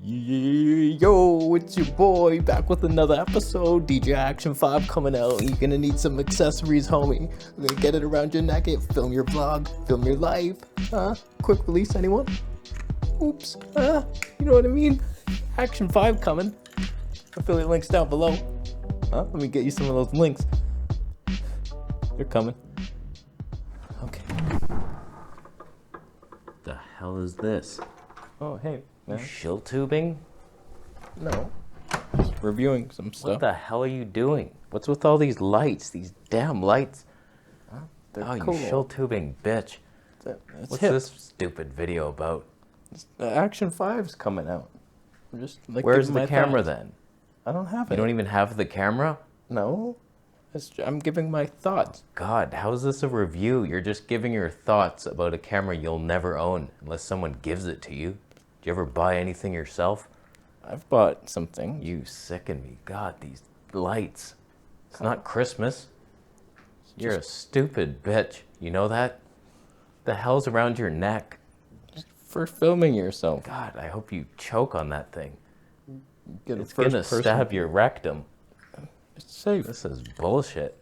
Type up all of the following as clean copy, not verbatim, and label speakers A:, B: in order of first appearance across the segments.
A: Yo, it's your boy back with another episode. DJI Action 5 coming out. You're gonna need some accessories, homie. You're gonna get it around your neck, film your vlog, film your life. Quick release, anyone? Oops. You know what I mean? Action 5 coming. Affiliate links down below. Let me get you some of those links. They're coming. Okay.
B: The hell is this?
A: Oh, hey, man.
B: Shill tubing?
A: No. Just reviewing some stuff.
B: What the hell are you doing? What's with all these lights? These damn lights.
A: They're
B: cool. You shill tubing bitch. What's
A: hip.
B: this stupid video about?
A: The Action 5's coming out. I'm just like,
B: where's the camera then?
A: I don't have it.
B: You don't even have the camera?
A: No. I'm giving my thoughts.
B: God, how is this a review? You're just giving your thoughts about a camera you'll never own unless someone gives it to you. Do you ever buy anything yourself?
A: I've bought something.
B: You sicken me. God, these lights. It's not Christmas. You're a stupid bitch. You know that? The hell's around your neck?
A: Just for filming yourself.
B: God, I hope you choke on that thing.
A: It's
B: gonna stab your rectum.
A: It's safe.
B: This is bullshit.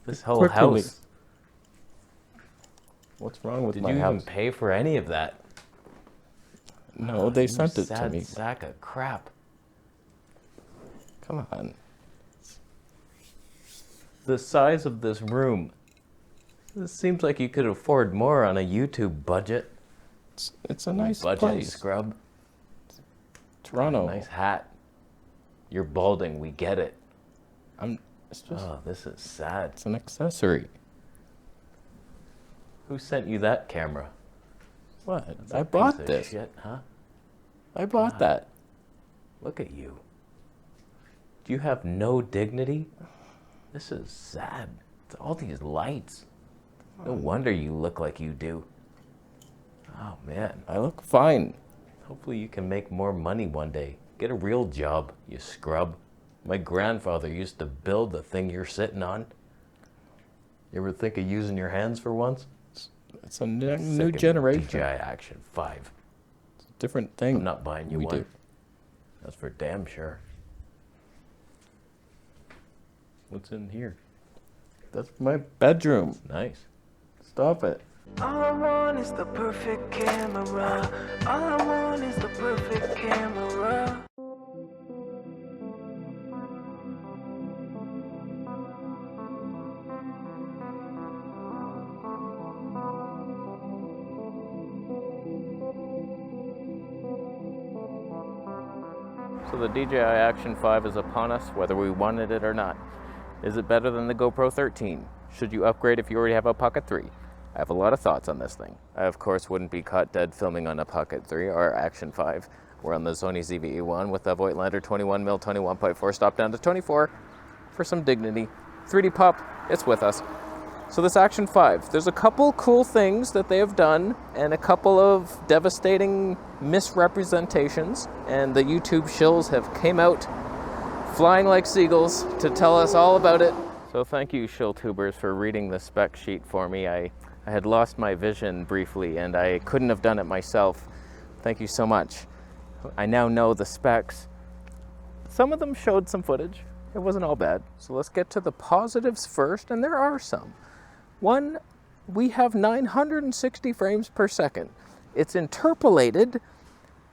B: This whole house.
A: Release. What's wrong with my house?
B: Did you even pay for any of that?
A: No, they sent it to
B: Sad
A: me.
B: sack of crap.
A: Come on.
B: The size of this room. This seems like you could afford more on a YouTube budget.
A: It's a nice
B: budget,
A: place.
B: You scrub.
A: Toronto.
B: Nice hat. You're balding. We get it.
A: It's just.
B: Oh, this is sad.
A: It's an accessory.
B: Who sent you that camera?
A: What? I bought this.
B: Shit, huh?
A: I bought that.
B: Look at you. Do you have no dignity? This is sad. It's all these lights. No wonder you look like you do. Oh, man.
A: I look fine.
B: Hopefully you can make more money one day. Get a real job, you scrub. My grandfather used to build the thing you're sitting on. You ever think of using your hands for once?
A: It's a new generation.
B: DJI Action 5.
A: It's a different thing.
B: I'm not buying you one.
A: Do.
B: That's for damn sure. What's in here?
A: That's my bedroom.
B: It's nice.
A: Stop it.
C: All I want is the perfect camera. All I want is the perfect camera.
B: So the DJI Action 5 is upon us, whether we wanted it or not. Is it better than the GoPro 13? Should you upgrade if you already have a Pocket 3? I have a lot of thoughts on this thing. I, of course, wouldn't be caught dead filming on a Pocket 3 or Action 5. We're on the Sony ZV-E1 with a Voigtlander 21mm 21.4 stop down to 24 for some dignity. 3D Pop, it's with us. So this Action 5, there's a couple cool things that they have done and a couple of devastating misrepresentations, and the YouTube shills have came out flying like seagulls to tell us all about it. So thank you, shill tubers, for reading the spec sheet for me. I had lost my vision briefly and I couldn't have done it myself. Thank you so much. I now know the specs. Some of them showed some footage. It wasn't all bad. So let's get to the positives first, and there are some. One, we have 960 frames per second. It's interpolated.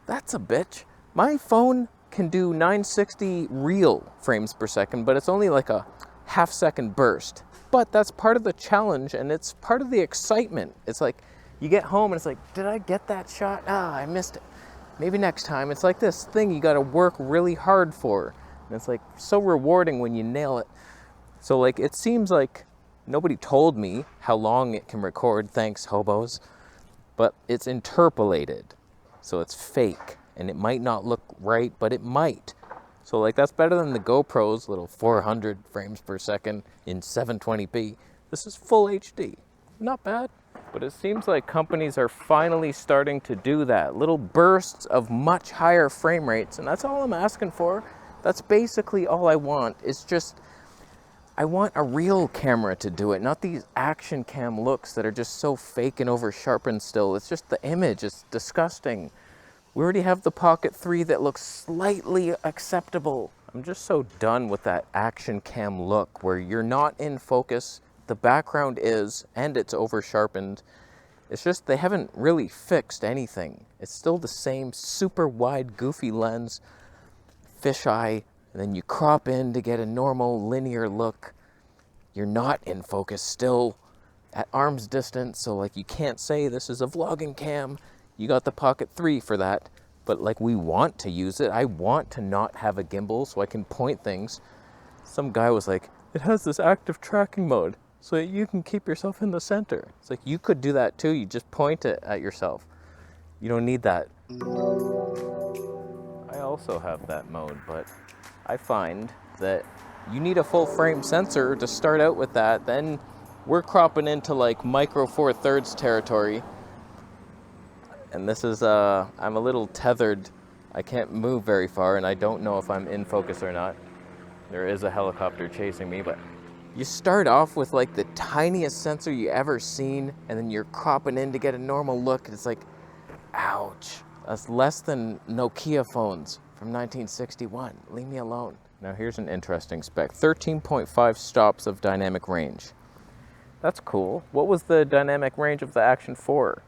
B: That's a bitch. My phone can do 960 real frames per second, but it's only like a half-second burst. But that's part of the challenge, and it's part of the excitement. It's like, you get home and it's like, did I get that shot? I missed it. Maybe next time. It's like this thing you gotta work really hard for. And it's like so rewarding when you nail it. So like, it seems like nobody told me how long it can record, thanks hobos, but it's interpolated. So it's fake, and it might not look right, but it might. So like, that's better than the GoPro's little 400 frames per second in 720p. This is full HD. Not bad. But it seems like companies are finally starting to do that. Little bursts of much higher frame rates, and that's all I'm asking for. That's basically all I want. It's just, I want a real camera to do it, not these action cam looks that are just so fake and over sharpened still. It's just the image, it's disgusting. We already have the Pocket 3 that looks slightly acceptable. I'm just so done with that action cam look where you're not in focus, the background is, and it's over sharpened. It's just they haven't really fixed anything. It's still the same super wide goofy lens, fisheye, and then you crop in to get a normal linear look. You're not in focus still at arm's distance, so like you can't say this is a vlogging cam. You got the Pocket 3 for that, but like we want to use it. I want to not have a gimbal so I can point things. Some guy was like, it has this active tracking mode so that you can keep yourself in the center. It's like, you could do that too. You just point it at yourself. You don't need that. I also have that mode, but I find that you need a full frame sensor to start out with that. Then we're cropping into like micro 4/3 territory. And this is, I'm a little tethered. I can't move very far and I don't know if I'm in focus or not. There is a helicopter chasing me, but you start off with like the tiniest sensor you ever seen, and then you're cropping in to get a normal look. It's like, ouch. That's less than Nokia phones from 1961. Leave me alone. Now here's an interesting spec. 13.5 stops of dynamic range. That's cool. What was the dynamic range of the Action 4?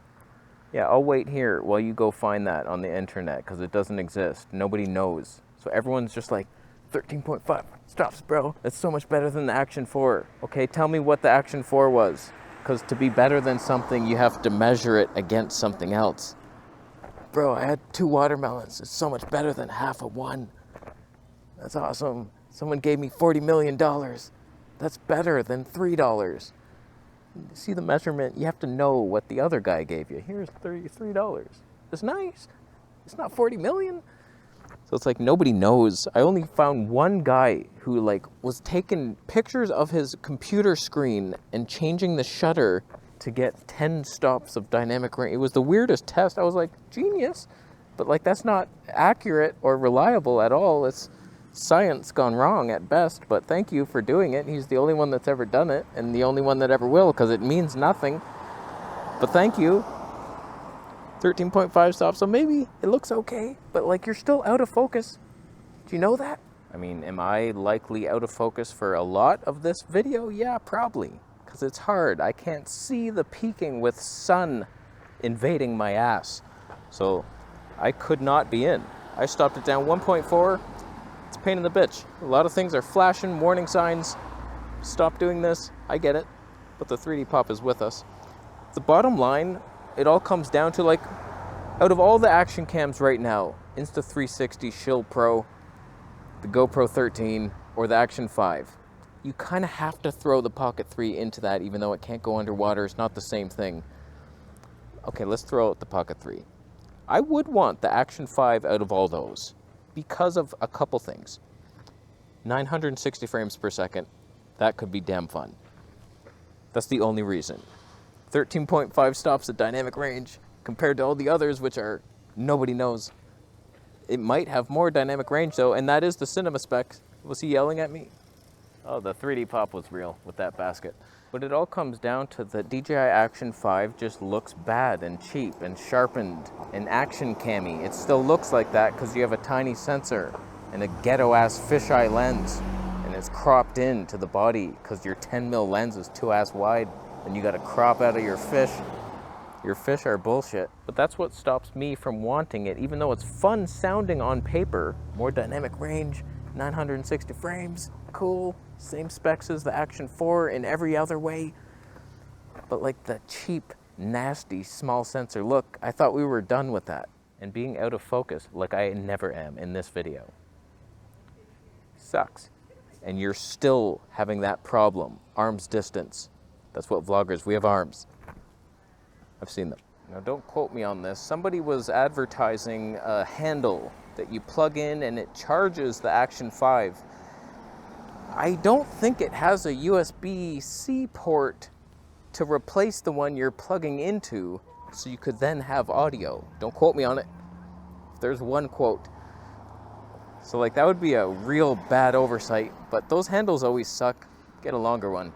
B: Yeah, I'll wait here while you go find that on the internet because it doesn't exist. Nobody knows. So everyone's just like, 13.5 stops, bro. That's so much better than the Action 4. Okay, tell me what the Action 4 was. Because to be better than something, you have to measure it against something else. Bro, I had 2 watermelons. It's so much better than half of one. That's awesome. Someone gave me $40 million. That's better than $3. See the measurement? You have to know what the other guy gave you. Here's $33. It's nice. It's not 40 million. So it's like nobody knows. I only found one guy who like was taking pictures of his computer screen and changing the shutter to get 10 stops of dynamic range. It was the weirdest test. I was like, genius. But like that's not accurate or reliable at all. It's science gone wrong at best, but thank you for doing it. He's the only one that's ever done it and the only one that ever will because it means nothing. But thank you. 13.5 stops, so maybe it looks okay, but like you're still out of focus. Do you know that? I mean, am I likely out of focus for a lot of this video? Yeah, probably, because it's hard. I can't see the peaking with sun invading my ass. So I could not be in. I stopped it down 1.4. It's a pain in the bitch. A lot of things are flashing, warning signs. Stop doing this. I get it, but the 3D pop is with us. The bottom line, it all comes down to like, out of all the action cams right now, Insta360, Shield Pro, the GoPro 13, or the Action 5, you kind of have to throw the Pocket 3 into that, even though it can't go underwater. It's not the same thing. Okay, let's throw out the Pocket 3. I would want the Action 5 out of all those because of a couple things. 960 frames per second, that could be damn fun. That's the only reason. 13.5 stops of dynamic range compared to all the others, which are nobody knows. It might have more dynamic range though, and that is the cinema spec. Was he yelling at me? Oh, the 3D pop was real with that basket. But it all comes down to the DJI Action 5 just looks bad and cheap and sharpened and action cammy. It still looks like that because you have a tiny sensor and a ghetto-ass fisheye lens, and it's cropped in to the body because your 10mm lens is too ass wide. And you got to crop out of your fish. Your fish are bullshit. But that's what stops me from wanting it, even though it's fun sounding on paper. More dynamic range, 960 frames, cool. Same specs as the Action 4 in every other way. But like the cheap, nasty, small sensor look, I thought we were done with that. And being out of focus, like I never am in this video, sucks. And you're still having that problem, arm's distance. That's what vloggers, we have arms. I've seen them. Now don't quote me on this. Somebody was advertising a handle that you plug in and it charges the Action 5. I don't think it has a USB-C port to replace the one you're plugging into so you could then have audio. Don't quote me on it. There's one quote. So like that would be a real bad oversight, but those handles always suck. Get a longer one.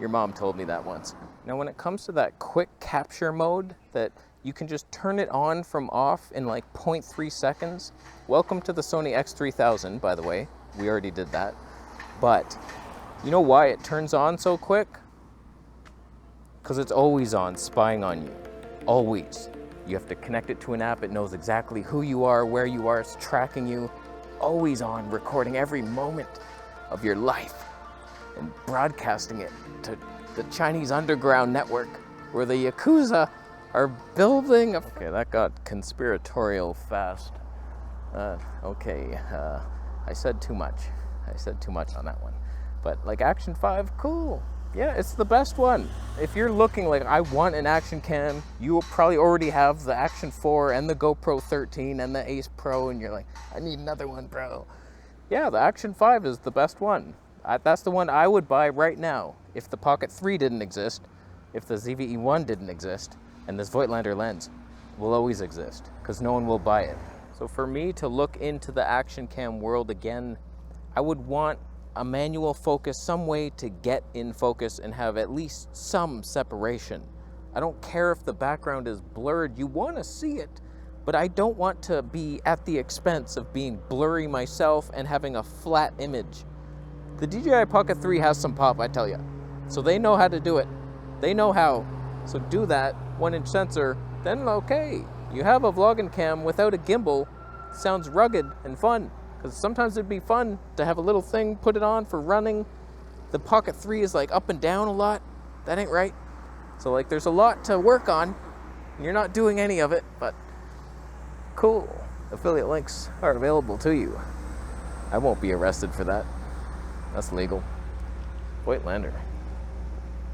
B: Your mom told me that once. Now when it comes to that quick capture mode that You can just turn it on from off in like 0.3 seconds. Welcome to the Sony X3000, by the way. We already did that. But you know why it turns on so quick? Because it's always on, spying on you. Always. You have to connect it to an app. It knows exactly who you are, where you are. It's tracking you. Always on, recording every moment of your life and broadcasting it to the Chinese underground network where the Yakuza are building a... Okay, that got conspiratorial fast. Okay, I said too much. I said too much on that one. But like Action 5, cool. Yeah, it's the best one. If you're looking like, I want an action cam, you will probably already have the Action 4 and the GoPro 13 and the Ace Pro, and you're like, I need another one, bro. Yeah, the Action 5 is the best one. That's the one I would buy right now if the Pocket 3 didn't exist, if the ZVE1 didn't exist, and this Voigtlander lens will always exist, because no one will buy it. So for me to look into the action cam world again, I would want a manual focus, some way to get in focus and have at least some separation. I don't care if the background is blurred, you want to see it, but I don't want to be at the expense of being blurry myself and having a flat image. The DJI Pocket 3 has some pop, I tell you. So they know how to do it. They know how. So do that, 1-inch sensor, then okay. You have a vlogging cam without a gimbal, sounds rugged and fun. Because sometimes it'd be fun to have a little thing, put it on for running. The Pocket 3 is like up and down a lot. That ain't right. So like there's a lot to work on. And you're not doing any of it, but cool. Affiliate links are available to you. I won't be arrested for that. That's legal. Voigtlander.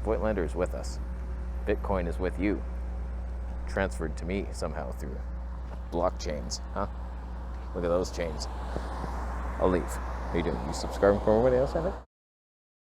B: Voigtlander is with us. Bitcoin is with you. Transferred to me somehow through blockchains, huh? Look at those chains. I'll leave. How you doing? You subscribing for more videos, I think?